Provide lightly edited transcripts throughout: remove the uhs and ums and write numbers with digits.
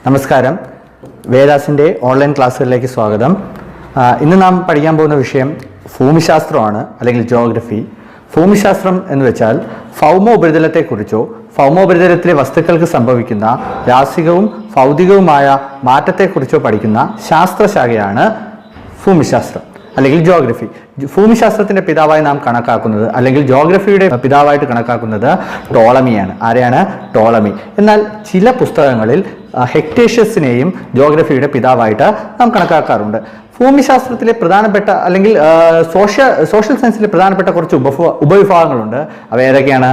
നമസ്കാരം. വേദാസിൻ്റെ ഓൺലൈൻ ക്ലാസ്സുകളിലേക്ക് സ്വാഗതം. ഇന്ന് നാം പഠിക്കാൻ പോകുന്ന വിഷയം ഭൂമിശാസ്ത്രമാണ്, അല്ലെങ്കിൽ ജിയോഗ്രഫി. ഭൂമിശാസ്ത്രം എന്ന് വെച്ചാൽ ഭൗമോപരിതലത്തെക്കുറിച്ചോ ഭൗമോപരിതലത്തിലെ വസ്തുക്കൾക്ക് സംഭവിക്കുന്ന രാസികവും ഭൗതികവുമായ മാറ്റത്തെക്കുറിച്ചോ പഠിക്കുന്ന ശാസ്ത്രശാഖയാണ് ഭൂമിശാസ്ത്രം അല്ലെങ്കിൽ ജിയോഗ്രഫി. ഭൂമിശാസ്ത്രത്തിന്റെ പിതാവായി നാം കണക്കാക്കുന്നത്, അല്ലെങ്കിൽ ജിയോഗ്രഫിയുടെ പിതാവായിട്ട് കണക്കാക്കുന്നത് ടോളമിയാണ്. ആരെയാണ്? ടോളമി. എന്നാൽ ചില പുസ്തകങ്ങളിൽ ഹെക്ടേഷ്യസിനെയും ജിയോഗ്രഫിയുടെ പിതാവായിട്ട് നാം കണക്കാക്കാറുണ്ട്. ഭൂമിശാസ്ത്രത്തിലെ പ്രധാനപ്പെട്ട, അല്ലെങ്കിൽ സോഷ്യൽ സയൻസിലെ പ്രധാനപ്പെട്ട കുറച്ച് ഉപവിഭാഗങ്ങളുണ്ട്. അവ ഏതൊക്കെയാണ്?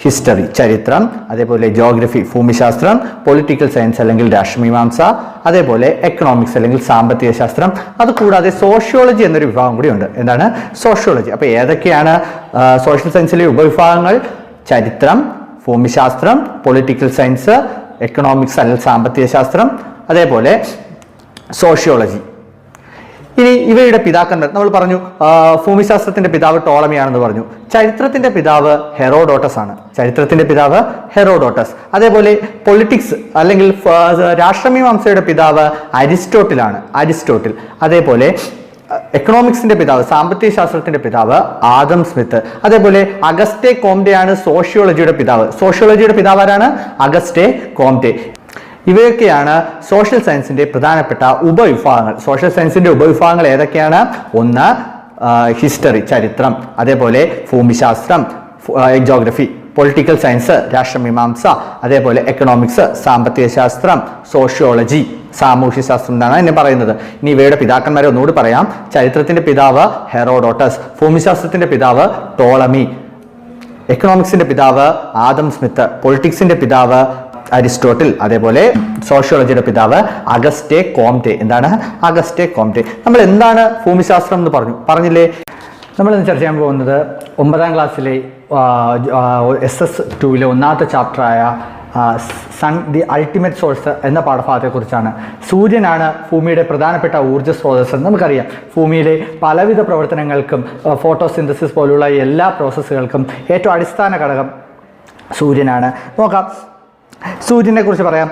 ഹിസ്റ്ററി, ചരിത്രം, അതേപോലെ ജിയോഗ്രഫി, ഭൂമിശാസ്ത്രം, പൊളിറ്റിക്കൽ സയൻസ് അല്ലെങ്കിൽ രാഷ്ട്രമീമാംസ, അതേപോലെ എക്കണോമിക്സ് അല്ലെങ്കിൽ സാമ്പത്തിക ശാസ്ത്രം. അതുകൂടാതെ സോഷ്യോളജി എന്നൊരു വിഭാഗം കൂടിയുണ്ട്. എന്താണ് സോഷ്യോളജി? അപ്പോൾ ഏതൊക്കെയാണ് സോഷ്യൽ സയൻസിലെ ഉപവിഭാഗങ്ങൾ? ചരിത്രം, ഭൂമിശാസ്ത്രം, പൊളിറ്റിക്കൽ സയൻസ്, എക്കണോമിക്സ് അല്ലെങ്കിൽ സാമ്പത്തിക ശാസ്ത്രം, അതേപോലെ സോഷ്യോളജി. ഇനി ഇവയുടെ പിതാക്കന്മാർ നമ്മൾ പറഞ്ഞു. ഭൂമിശാസ്ത്രത്തിന്റെ പിതാവ് ടോളമിയാണെന്ന് പറഞ്ഞു. ചരിത്രത്തിന്റെ പിതാവ് ഹെറോഡോട്ടസ് ആണ്. ചരിത്രത്തിന്റെ പിതാവ് ഹെറോഡോട്ടസ്. അതേപോലെ പൊളിറ്റിക്സ് അല്ലെങ്കിൽ രാഷ്ട്രമീമാംസയുടെ പിതാവ് അരിസ്റ്റോട്ടിൽ. അതേപോലെ എക്കണോമിക്സിന്റെ പിതാവ്, സാമ്പത്തിക ശാസ്ത്രത്തിന്റെ പിതാവ് ആദം സ്മിത്ത്. അതേപോലെ അഗസ്റ്റേ കോംഡെയാണ് സോഷ്യോളജിയുടെ പിതാവ്. സോഷ്യോളജിയുടെ പിതാവ് ആരാണ്? അഗസ്റ്റേ കോംഡെ. ഇവയൊക്കെയാണ് സോഷ്യൽ സയൻസിന്റെ പ്രധാനപ്പെട്ട ഉപവിഭാഗങ്ങൾ. സോഷ്യൽ സയൻസിന്റെ ഉപവിഭാഗങ്ങൾ ഏതൊക്കെയാണ്? ഒന്ന് ഹിസ്റ്ററി, ചരിത്രം, അതേപോലെ ഭൂമിശാസ്ത്രം, ജിയോഗ്രഫി, പൊളിറ്റിക്കൽ സയൻസ്, രാഷ്ട്രമീമാംസ, അതേപോലെ എക്കണോമിക്സ്, സാമ്പത്തിക ശാസ്ത്രം, സോഷ്യോളജി, സാമൂഹ്യ ശാസ്ത്രം എന്നാണ് എന്നെ പറയുന്നത്. ഇനി ഇവയുടെ പിതാക്കന്മാരെ ഒന്നുകൂടി പറയാം. ചരിത്രത്തിന്റെ പിതാവ് ഹെറോഡോട്ടസ്, ഭൂമിശാസ്ത്രത്തിന്റെ പിതാവ് ടോളമി, എക്കണോമിക്സിന്റെ പിതാവ് ആദം സ്മിത്ത്, പൊളിറ്റിക്സിന്റെ പിതാവ് അരിസ്റ്റോട്ടിൽ, അതേപോലെ സോഷ്യോളജിയുടെ പിതാവ് അഗസ്റ്റേ കോംഡെ. എന്താണ് അഗസ്റ്റേ കോംഡെ? നമ്മൾ എന്താണ് ഭൂമിശാസ്ത്രം എന്ന് പറഞ്ഞില്ലേ? നമ്മൾ ഇന്ന് ചർച്ച ചെയ്യാൻ പോകുന്നത് 9ാം ക്ലാസ്സിലെ SS2 ഒന്നാമത്തെ ചാപ്റ്ററായ സൺ ദി അൾട്ടിമേറ്റ് സോഴ്സ് എന്ന പാഠഭാഗത്തെക്കുറിച്ചാണ്. സൂര്യനാണ് ഭൂമിയുടെ പ്രധാനപ്പെട്ട ഊർജ്ജ സ്രോതസ്സ് എന്ന് നമുക്കറിയാം. ഭൂമിയിലെ പലവിധ പ്രവർത്തനങ്ങൾക്കും ഫോട്ടോസിന്തസിസ് പോലുള്ള എല്ലാ പ്രോസസ്സുകൾക്കും ഏറ്റവും അടിസ്ഥാന ഘടകം സൂര്യനാണ്. നോക്കാം, സൂര്യനെ കുറിച്ച് പറയാം.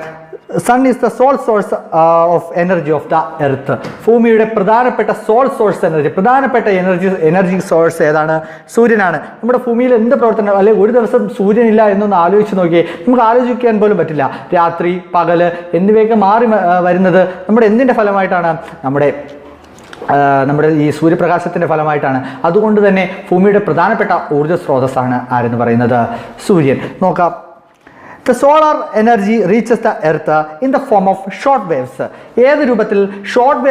Sun is the sole source of energy of the earth. ഭൂമിയുടെ പ്രധാനപ്പെട്ട സോൾ സോഴ്സ് എനർജി, പ്രധാനപ്പെട്ട എനർജി സോഴ്സ് ഏതാണ്? സൂര്യനാണ്. നമ്മുടെ ഭൂമിയിൽ എന്ത് പ്രവർത്തനം, അല്ലെങ്കിൽ ഒരു ദിവസം സൂര്യനില്ല എന്നൊന്ന് ആലോചിച്ച് നോക്കിയേ. നമുക്ക് ആലോചിക്കാൻ പോലും പറ്റില്ല. രാത്രി, പകല് എന്നിവയൊക്കെ മാറി വരുന്നത് നമ്മുടെ എന്തിൻ്റെ ഫലമായിട്ടാണ്? നമ്മുടെ ഈ സൂര്യപ്രകാശത്തിന്റെ ഫലമായിട്ടാണ്. അതുകൊണ്ട് തന്നെ ഭൂമിയുടെ പ്രധാനപ്പെട്ട ഊർജ്ജ സ്രോതസ്സാണ് ആരെന്ന് പറയുന്നത്? സൂര്യൻ. നോക്കാം. The solar energy reaches the earth in the form of short waves. ഏത് രൂപത്തിൽ? ഷോർട്ട്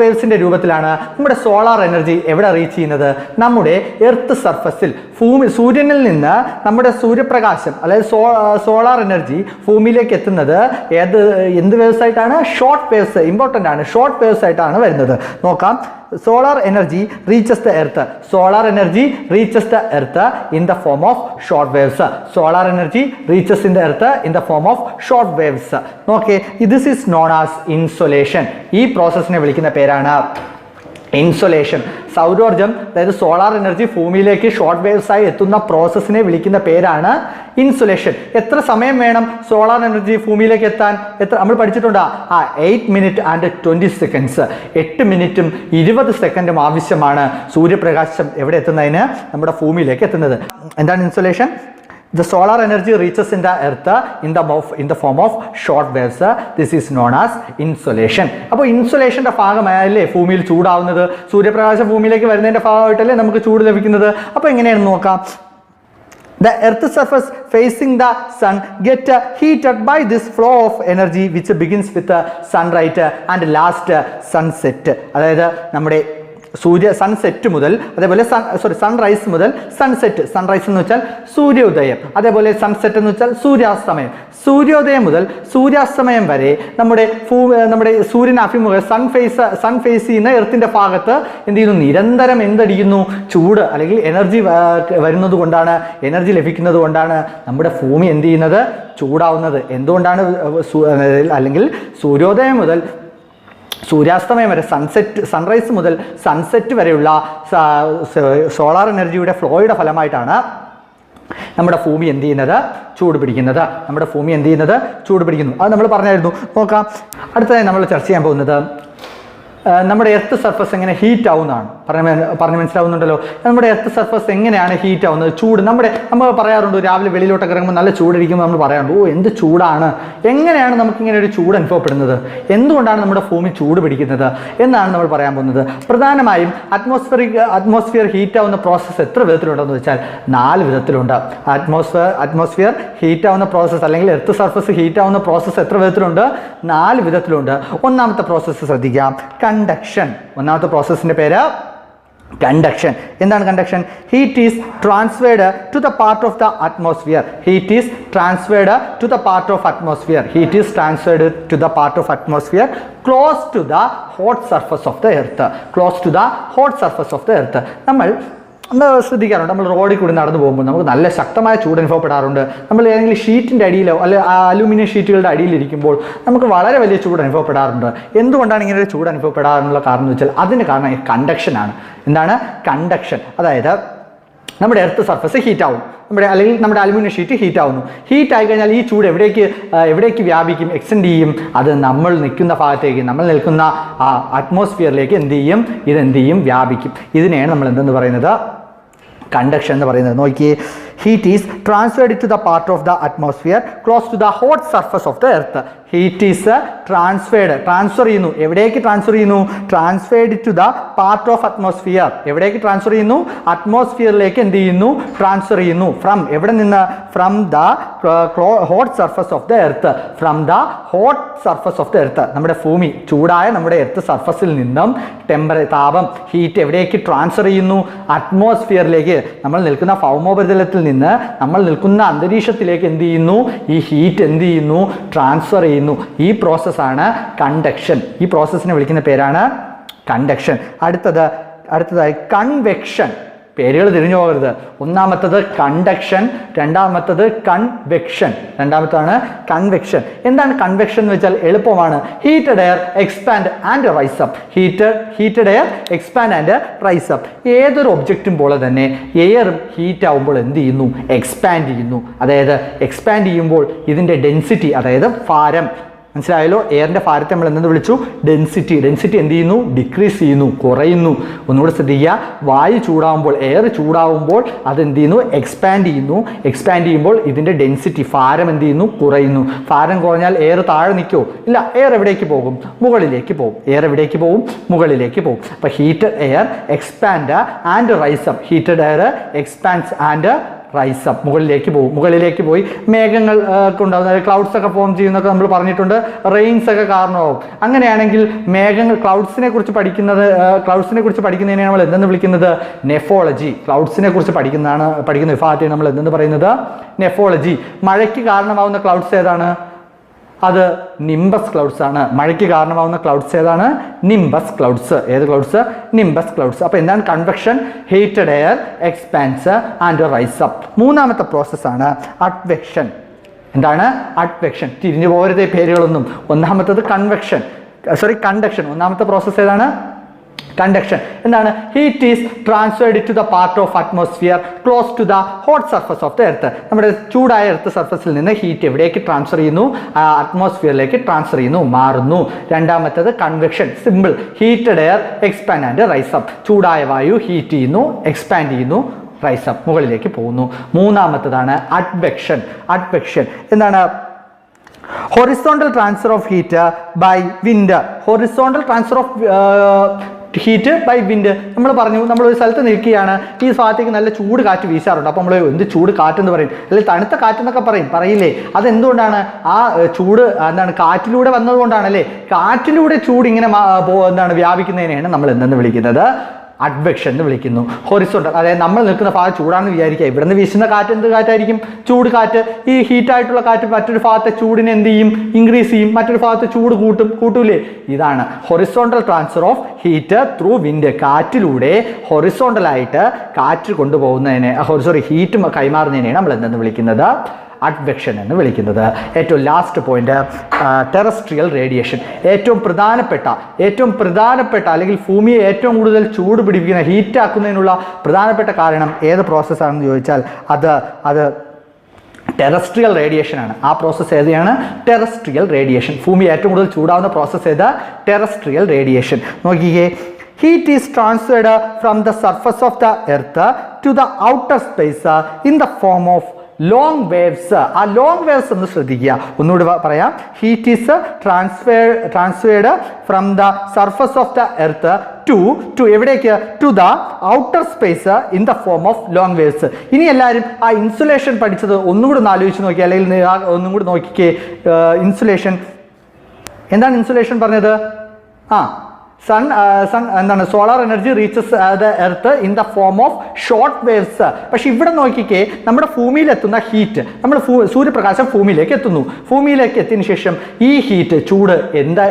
വേവ്സിന്റെ രൂപത്തിലാണ് നമ്മുടെ സോളാർ എനർജി എവിടെ റീച്ച് ചെയ്യുന്നത്? നമ്മുടെ എർത്ത് സർഫസിൽ, സൂര്യനിൽ നിന്ന് നമ്മുടെ സൂര്യപ്രകാശം, അതായത് സോളാർ എനർജി ഭൂമിയിലേക്ക് എത്തുന്നത് എന്ത് വേവ്സ് ആയിട്ടാണ്? Short waves. ഇമ്പോർട്ടൻ്റ് ആണ്. ഷോർട്ട് വേവ്സ് ആയിട്ടാണ് വരുന്നത്. നോക്കാം. Solar energy reaches the earth. Solar energy reaches the earth in the form of short waves. Solar energy reaches in the earth in the form of short waves. Okay, this is known as insolation. ഈ പ്രോസസ്സിനെ വിളിക്കുന്ന പേരാണ് insolation. സൗരോർജം, അതായത് solar energy ഭൂമിയിലേക്ക് short waves ആയി എത്തുന്ന പ്രോസസ്സിനെ വിളിക്കുന്ന പേരാണ് insulation. എത്ര സമയം വേണം സോളാർ എനർജി ഭൂമിയിലേക്ക് എത്താൻ? നമ്മൾ പഠിച്ചിട്ടുണ്ട്. 8 minutes and 20 seconds. 8 മിനിറ്റും 20 സെക്കൻഡും ആവശ്യമാണ് സൂര്യപ്രകാശം എവിടെ എത്തുന്നതിന്? നമ്മുടെ ഭൂമിയിലേക്ക് എത്തുന്നത്. എന്താണ് insulation? The solar energy reaches in the earth in the form of short waves. This is known as insolation. അപ്പോൾ ഇൻസുലേഷന്റെ ഭാഗമായല്ലേ ഭൂമിയിൽ ചൂടാവുന്നത്? സൂര്യപ്രകാശം ഭൂമിയിലേക്ക് വരുന്നതിന്റെ ഭാഗമായിട്ടല്ലേ നമുക്ക് ചൂട് ലഭിക്കുന്നത്? അപ്പോൾ എങ്ങനെയാണെന്ന് നോക്കാം. The earth's surface facing the sun get heated by this flow of energy which begins with sunrise and last sunset. അതായത് നമ്മുടെ സൺസെറ്റ് മുതൽ, അതേപോലെ സൺറൈസ് മുതൽ സൺസെറ്റ്. സൺറൈസ് എന്ന് വെച്ചാൽ സൂര്യോദയം, അതേപോലെ സൺസെറ്റ് എന്ന് വെച്ചാൽ സൂര്യാസ്തമയം. സൂര്യോദയം മുതൽ സൂര്യാസ്തമയം വരെ നമ്മുടെ സൂര്യൻ അഭിമുഖം സൺ ഫേസ് ചെയ്യുന്ന എർത്തിന്റെ ഭാഗത്ത് എന്ത് ചെയ്യുന്നു? നിരന്തരം എന്തടിക്കുന്നു? ചൂട്, അല്ലെങ്കിൽ എനർജി വരുന്നത് കൊണ്ടാണ്, എനർജി ലഭിക്കുന്നത് കൊണ്ടാണ് നമ്മുടെ ഭൂമി എന്ത് ചെയ്യുന്നത്? ചൂടാവുന്നത്. എന്തുകൊണ്ടാണ്? അല്ലെങ്കിൽ സൂര്യോദയം മുതൽ സൂര്യാസ്തമയം വരെ, സൺറൈസ് മുതൽ സൺസെറ്റ് വരെയുള്ള സോളാർ എനർജിയുടെ ഫ്ലോയുടെ ഫലമായിട്ടാണ് നമ്മുടെ ഭൂമി എന്ത് ചെയ്യുന്നത്? ചൂട് പിടിക്കുന്നത്. നമ്മുടെ ഭൂമി എന്ത് ചെയ്യുന്നത്? ചൂട് പിടിക്കുന്നു. അത് നമ്മൾ പറഞ്ഞായിരുന്നു. നോക്കാം. അടുത്തതായി നമ്മൾ ചർച്ച ചെയ്യാൻ പോകുന്നത് നമ്മുടെ എർത്ത് സർഫസ് എങ്ങനെ ഹീറ്റ് ആവുന്നതാണ്. പറഞ്ഞ് മനസ്സിലാവുന്നുണ്ടല്ലോ. നമ്മുടെ എർത്ത് സർഫസ് എങ്ങനെയാണ് ഹീറ്റ് ആവുന്നത്? ചൂട് നമ്മൾ പറയാറുണ്ട്, രാവിലെ വെളിയിലോട്ടൊക്കെ ഇറങ്ങുമ്പോൾ നല്ല ചൂടിരിക്കുമ്പോൾ നമ്മൾ പറയാറുണ്ട്, ഓ എന്ത് ചൂടാണ്. എങ്ങനെയാണ് നമുക്കിങ്ങനെ ഒരു ചൂട് അനുഭവപ്പെടുന്നത്? എന്തുകൊണ്ടാണ് നമ്മുടെ ഭൂമി ചൂട് പിടിക്കുന്നത് എന്നാണ് നമ്മൾ പറയാൻ പോകുന്നത്. പ്രധാനമായും അറ്റ്മോസ്ഫിയർ ഹീറ്റ് ആവുന്ന പ്രോസസ്സ് എത്ര വിധത്തിലുണ്ടെന്ന് വെച്ചാൽ 4 വിധത്തിലുണ്ട്. അറ്റ്മോസ്ഫിയർ ഹീറ്റ് ആവുന്ന പ്രോസസ്സ് അല്ലെങ്കിൽ എർത്ത് സർഫസ് ഹീറ്റ് ആവുന്ന പ്രോസസ്സ് എത്ര വിധത്തിലുണ്ട്? 4 വിധത്തിലുണ്ട്. ഒന്നാമത്തെ പ്രോസസ്സ് ശ്രദ്ധിക്കാം, കണ്ടക്ഷൻ. ഒന്നാമത്തെ പ്രോസസ്സിന്റെ പേര് കണ്ടക്ഷൻ. എന്താണ് conduction? Heat is transferred to the part of the atmosphere. Heat is transferred to the part of atmosphere. Heat is transferred to the part of atmosphere close to the hot surface of the earth. Close to the hot surface of the earth. നമ്മൾ ശ്രദ്ധിക്കാറുണ്ട്, നമ്മൾ റോഡിൽ കൂടി നടന്നു പോകുമ്പോൾ നമുക്ക് നല്ല ശക്തമായ ചൂട് അനുഭവപ്പെടാറുണ്ട്. നമ്മൾ ഏതെങ്കിലും ഷീറ്റിൻ്റെ അടിയിലോ അല്ലെ അലൂമിനിയം ഷീറ്റുകളുടെ അടിയിലിരിക്കുമ്പോൾ നമുക്ക് വളരെ വലിയ ചൂട് അനുഭവപ്പെടാറുണ്ട്. എന്തുകൊണ്ടാണ് ഇങ്ങനെ ഒരു ചൂട് അനുഭവപ്പെടാറുള്ള കാരണം എന്ന് വെച്ചാൽ അതിന് കാരണം ഈ കണ്ടക്ഷനാണ്. എന്താണ് കണ്ടക്ഷൻ? അതായത് നമ്മുടെ എർത്ത് സർഫസ് ഹീറ്റ് ആവും, അല്ലെങ്കിൽ നമ്മുടെ അലുമിനിയം ഷീറ്റ് ഹീറ്റ് ആവുന്നു. ഹീറ്റ് ആയി കഴിഞ്ഞാൽ ഈ ചൂട് എവിടേക്ക് വ്യാപിക്കും? എക്സ്റ്റെൻഡ് ചെയ്യും. അത് നമ്മൾ നിൽക്കുന്ന ഭാഗത്തേക്ക്, നമ്മൾ നിൽക്കുന്ന ആ അറ്റ്മോസ്ഫിയറിലേക്ക് ഇതെന്ത് ചെയ്യും? വ്യാപിക്കും. ഇതിനെയാണ് നമ്മൾ എന്തെന്ന് പറയുന്നത്? കണ്ടക്ഷൻ എന്ന് പറയുന്നത്. നോക്കിയേ, heat is transferred to the part of the atmosphere close to the hot surface of the earth. Heat is transfer ചെയ്യുന്നു. എവിടേക്ക് ട്രാൻസ്ഫർ ചെയ്യുന്നു? Transferred to the part of atmosphere. എവിടേക്ക് ട്രാൻസ്ഫർ ചെയ്യുന്നു? അറ്റ്മോസ്ഫിയറിലേക്ക് എന്ത് ചെയ്യുന്നു? ട്രാൻസ്ഫർ ചെയ്യുന്നു. എവിടെ നിന്ന്? From the hot surface of the earth. From the hot surface of the earth. നമ്മുടെ ഭൂമി ചൂടായ നമ്മുടെ എർത്ത് സർഫസിൽ നിന്നും താപം, ഹീറ്റ് എവിടേക്ക് ട്രാൻസ്ഫർ ചെയ്യുന്നു? അറ്റ്മോസ്ഫിയറിലേക്ക്. നമ്മൾ നിൽക്കുന്ന ഭൗമോപരിതലത്തിൽ നിന്ന് നമ്മൾ നിൽക്കുന്ന അന്തരീക്ഷത്തിലേക്ക് എന്ത് ചെയ്യുന്നു? ഈ ഹീറ്റ് എന്ത് ചെയ്യുന്നു? ട്രാൻസ്ഫർ ചെയ്യുന്നു. ഈ പ്രോസസ്സാണ് കണ്ടക്ഷൻ. ഈ പ്രോസസ്സിനെ വിളിക്കുന്ന പേരാണ് കണ്ടക്ഷൻ. അടുത്തതായി കൺവെക്ഷൻ. പേരുകൾ തിരിഞ്ഞു പോകരുത്. ഒന്നാമത്തത് കണ്ടക്ഷൻ, രണ്ടാമത്തത് കൺവെക്ഷൻ. രണ്ടാമത്താണ് കൺവെക്ഷൻ. എന്താണ് കൺവെക്ഷൻ എന്ന് വെച്ചാൽ എളുപ്പമാണ്. Heated air expand and rise up. Heated air expand and rise up. ഏതൊരു ഒബ്ജക്റ്റും പോലെ തന്നെ എയറും ഹീറ്റ് ആവുമ്പോൾ എന്ത് ചെയ്യുന്നു? എക്സ്പാൻഡ് ചെയ്യുന്നു. അതായത് എക്സ്പാൻഡ് ചെയ്യുമ്പോൾ ഇതിൻ്റെ ഡെൻസിറ്റി, അതായത് ഭാരം, മനസ്സിലായല്ലോ? എയറിൻ്റെ ഭാരത്തെ നമ്മൾ എന്തെന്ന് വിളിച്ചു? ഡെൻസിറ്റി. ഡെൻസിറ്റി എന്ത് ചെയ്യുന്നു? ഡിക്രീസ് ചെയ്യുന്നു, കുറയുന്നു. ഒന്നുകൂടെ ശ്രദ്ധിക്കുക, വായു ചൂടാവുമ്പോൾ, എയർ ചൂടാവുമ്പോൾ അതെന്ത് ചെയ്യുന്നു? എക്സ്പാൻഡ് ചെയ്യുന്നു. എക്സ്പാൻഡ് ചെയ്യുമ്പോൾ ഇതിൻ്റെ ഡെൻസിറ്റി, ഭാരം എന്ത് ചെയ്യുന്നു? കുറയുന്നു. ഭാരം കുറഞ്ഞാൽ എയർ താഴെ നിൽക്കുമോ? ഇല്ല. എയർ എവിടേക്ക് പോകും? മുകളിലേക്ക് പോകും. എയർ എവിടേക്ക് പോകും? മുകളിലേക്ക് പോകും. അപ്പോൾ heated air expand and rise up. Heated air expands and rice up. മുകളിലേക്ക് പോയി മേഘങ്ങൾ ഉണ്ടാകുന്ന ക്ലൗഡ്സ് ഒക്കെ ഫോം ചെയ്യുന്നൊക്കെ നമ്മൾ പറഞ്ഞിട്ടുണ്ട്. റെയിൻസ് ഒക്കെ കാരണമാവും. അങ്ങനെയാണെങ്കിൽ മേഘങ്ങൾ, ക്ലൗഡ്സിനെ കുറിച്ച് പഠിക്കുന്നതിനെ നമ്മൾ എന്തെന്ന് വിളിക്കുന്നത്? നെഫോളജി. ക്ലൗഡ്സിനെ കുറിച്ച് പഠിക്കുന്ന വിഭാഗത്തെ നമ്മൾ എന്തെന്ന് പറയുന്നത്? നെഫോളജി. മഴയ്ക്ക് കാരണമാവുന്ന ക്ലൗഡ്സ് ഏതാണ്? അത് നിംബസ് ക്ലൗഡ്സ് ആണ്. മഴയ്ക്ക് കാരണമാവുന്ന ക്ലൗഡ്സ് ഏതാണ്? Nimbus clouds. ഏത് ക്ലൗഡ്സ്? Nimbus clouds. അപ്പോൾ എന്താണ് convection? Heated air expanse and rise up. മൂന്നാമത്തെ പ്രോസസ്സാണ് അഡ്വെക്ഷൻ. എന്താണ് അഡ്വെക്ഷൻ? തിരിഞ്ഞു പോകരുതേ പേരുകളൊന്നും. ഒന്നാമത്തത് കണ്ടക്ഷൻ. ഒന്നാമത്തെ പ്രോസസ്സ് ഏതാണ്? കണ്ടക്ഷൻ. എന്താണ്? Heat is transferred to the part of atmosphere close to the hot surface of the earth. നമ്മുടെ ചൂടായ എർത്ത് സർഫസിൽ നിന്ന് ഹീറ്റ് എവിടേക്ക് ട്രാൻസ്ഫർ ചെയ്യുന്നു? അറ്റ്മോസ്ഫിയറിലേക്ക് ട്രാൻസ്ഫർ ചെയ്യുന്നു, മാറുന്നു. രണ്ടാമത്തത് convection. Simple. Heated air expand and rise up. ചൂടായ വായു ഹീറ്റ് ചെയ്യുന്നു, എക്സ്പാൻഡ് ചെയ്യുന്നു, റൈസ് അപ്പ്, മുകളിലേക്ക് പോകുന്നു. മൂന്നാമത്തതാണ് അഡ്വെക്ഷൻ. എന്താണ്? Horizontal transfer of heat by wind. Horizontal transfer of heat by wind. നമ്മൾ പറഞ്ഞു, നമ്മളൊരു സ്ഥലത്ത് നിൽക്കുകയാണ്, ഈ ഭാഗത്തേക്ക് നല്ല ചൂട് കാറ്റ് വീശാറുണ്ട്. അപ്പോൾ നമ്മൾ എന്ത് ചൂട് കാറ്റെന്ന് പറയും, അല്ലെങ്കിൽ തണുത്ത കാറ്റെന്നൊക്കെ പറയില്ലേ? അതെന്തുകൊണ്ടാണ്? ആ ചൂട് കാറ്റിലൂടെ വന്നതുകൊണ്ടാണല്ലേ. കാറ്റിലൂടെ ചൂട് ഇങ്ങനെ വ്യാപിക്കുന്നതിനെയാണ് നമ്മൾ എന്തെന്ന് വിളിക്കുന്നത്? അഡ്വെക്ഷൻ എന്ന് വിളിക്കുന്നു. ഹൊറിസോണ്ടൽ, അതായത് നമ്മൾ നിൽക്കുന്ന ഭാഗം ചൂടാണെന്ന് വിചാരിക്കുക. ഇവിടെ നിന്ന് വീശുന്ന കാറ്റ് എന്ത് കാറ്റായിരിക്കും? ചൂട് കാറ്റ്. ഈ ഹീറ്റായിട്ടുള്ള കാറ്റ് മറ്റൊരു ഭാഗത്തെ ചൂടിനെ എന്ത് ചെയ്യും? ഇൻക്രീസ് ചെയ്യും. മറ്റൊരു ഭാഗത്തെ ചൂട് കൂട്ടൂലേ? ഇതാണ് horizontal transfer of heat through wind. കാറ്റിലൂടെ ഹൊറിസോണ്ടലായിട്ട് കാറ്റ് കൊണ്ടുപോകുന്നതിനെ, ഹീറ്റ് കൈമാറുന്നതിനെയാണ് നമ്മൾ എന്തെന്ന് വിളിക്കുന്നത്? അഡ്വെക്ഷൻ എന്ന് വിളിക്കുന്നത്. ഏറ്റവും ലാസ്റ്റ് പോയിന്റ് ടെറസ്ട്രിയൽ റേഡിയേഷൻ. ഏറ്റവും പ്രധാനപ്പെട്ട അല്ലെങ്കിൽ ഭൂമിയെ ഏറ്റവും കൂടുതൽ ചൂട് പിടിപ്പിക്കുന്ന ഹീറ്റ് ആക്കുന്നതിനുള്ള പ്രധാനപ്പെട്ട കാരണം ഏത് പ്രോസസ്സാണെന്ന് ചോദിച്ചാൽ അത് ടെറസ്ട്രിയൽ റേഡിയേഷൻ ആണ്. ആ പ്രോസസ്സ് ഏതാണ്? Terrestrial radiation. ഭൂമി ഏറ്റവും കൂടുതൽ ചൂടാവുന്ന പ്രോസസ്സ് ഏത്? Terrestrial radiation. നോക്കിക്കേ, heat is transferred from the surface of the earth to the outer space in the form of long waves. ആ long waves ഒന്ന് ശ്രദ്ധിക്കുക. ഒന്നുകൂടി പറയാം. Heat is transferred from the surface of the earth to എവിടേക്ക്? To the outer space in the form of long waves. ഇനി എല്ലാവരും ആ insulation പഠിച്ചത് ഒന്നുകൂടി ഒന്ന് ആലോചിച്ച് നോക്കി, അല്ലെങ്കിൽ ഒന്നും കൂടി നോക്കിക്കേ. ഇൻസുലേഷൻ എന്താണ്? ഇൻസുലേഷൻ പറഞ്ഞത് സൺ എന്താണ്? Solar energy reaches the earth in the form of short waves. പക്ഷെ ഇവിടെ നോക്കിക്കേ, നമ്മുടെ ഭൂമിയിലെത്തുന്ന ഹീറ്റ്, നമ്മൾ സൂര്യപ്രകാശം ഭൂമിയിലേക്ക് എത്തുന്നു. ഭൂമിയിലേക്ക് എത്തിയതിനു ശേഷം ഈ ഹീറ്റ്, ചൂട്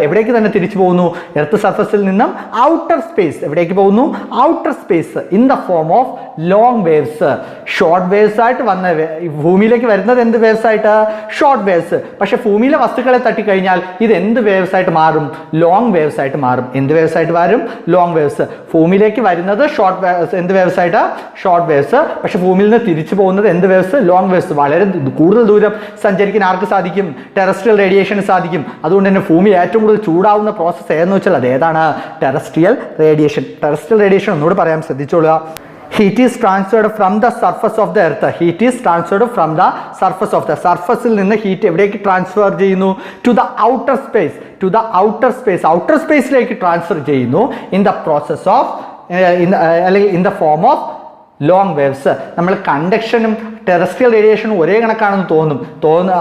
എവിടേക്ക് തന്നെ തിരിച്ചു പോകുന്നു? എർത്ത് സർഫസിൽ നിന്നും ഔട്ടർ സ്പേസ്. എവിടേക്ക് പോകുന്നു? Outer space in the form of long waves. Short waves ആയിട്ട് ഭൂമിയിലേക്ക് വരുന്നത് എന്ത് വേവ്സ് ആയിട്ട്? Short waves. പക്ഷെ ഭൂമിയിലെ വസ്തുക്കളെ തട്ടിക്കഴിഞ്ഞാൽ ഇത് എന്ത് വേവ്സ് ആയിട്ട് മാറും? ലോങ് വേവ്സ് ആയിട്ട് മാറും. എന്ത് വേവ്സ് ആയിട്ട് വരും? Long waves. ഭൂമിയിലേക്ക് വരുന്നത് ഷോർട്ട് വേവ്സ്. എന്ത് വേവ്സ് ആയിട്ട്? Short waves. പക്ഷെ ഭൂമിയിൽ നിന്ന് തിരിച്ചു പോകുന്നത് എന്ത് വേവ്സ്? Long waves. വളരെ കൂടുതൽ ദൂരം സഞ്ചരിക്കാൻ ആർക്ക് സാധിക്കും? ടെറസ്ട്രിയൽ റേഡിയേഷന് സാധിക്കും. അതുകൊണ്ട് തന്നെ ഭൂമി ഏറ്റവും കൂടുതൽ ചൂടാവുന്ന പ്രോസസ്സ് ഏതെന്ന് വെച്ചാൽ അത് ഏതാണ്? Terrestrial radiation. ടെറസ്ട്രിയൽ റേഡിയേഷൻ ഒന്നുകൂടി പറയാൻ ശ്രദ്ധിച്ചോളുക. Heat is transferred from the surface of the earth. Heat is transferred from the surface of the. സർഫസിൽ നിന്ന് ഹീറ്റ് എവിടേക്ക് ട്രാൻസ്ഫർ ചെയ്യുന്നു? To the outer space. To the outer space. Outer സ്പേസിലേക്ക് transfer ചെയ്യുന്നു in the process of അല്ലെങ്കിൽ in the form of long waves. നമ്മൾ കണ്ടക്ഷനും terrestrial റേഡിയേഷനും ഒരേ കണക്കാണെന്ന് തോന്നും.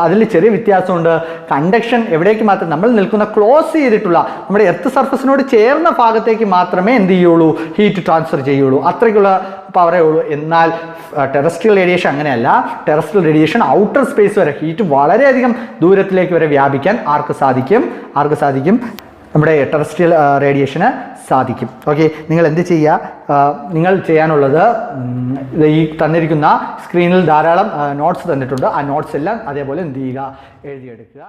അതിൽ ചെറിയ വ്യത്യാസമുണ്ട്. കണ്ടക്ഷൻ എവിടേക്ക് മാത്രം? നമ്മൾ നിൽക്കുന്ന ക്ലോസ് ചെയ്തിട്ടുള്ള നമ്മുടെ എർത്ത് സർഫസിനോട് ചേർന്ന ഭാഗത്തേക്ക് മാത്രമേ എന്ത് ചെയ്യുള്ളൂ? ഹീറ്റ് ട്രാൻസ്ഫർ ചെയ്യുള്ളൂ. അത്രയ്ക്കുള്ള പവറേ ഉള്ളൂ. എന്നാൽ ടെറസ്ട്രിയൽ റേഡിയേഷൻ അങ്ങനെയല്ല. ടെറസ്ട്രിയൽ റേഡിയേഷൻ ഔട്ടർ സ്പേസ് വരെ, ഹീറ്റ് വളരെയധികം ദൂരത്തിലേക്ക് വരെ വ്യാപിക്കാൻ ആർക്ക് സാധിക്കും? നമ്മുടെ ടെറസ്ട്രിയൽ റേഡിയേഷന് സാധിക്കും. ഓക്കെ, നിങ്ങൾ എന്ത് ചെയ്യുക? നിങ്ങൾ ചെയ്യാനുള്ളത് ഈ തന്നിരിക്കുന്ന സ്ക്രീനിൽ ധാരാളം നോട്ട്സ് തന്നിട്ടുണ്ട്. ആ നോട്ട്സ് എല്ലാം അതേപോലെ എന്ത് ചെയ്യുക? എഴുതിയെടുക്കുക.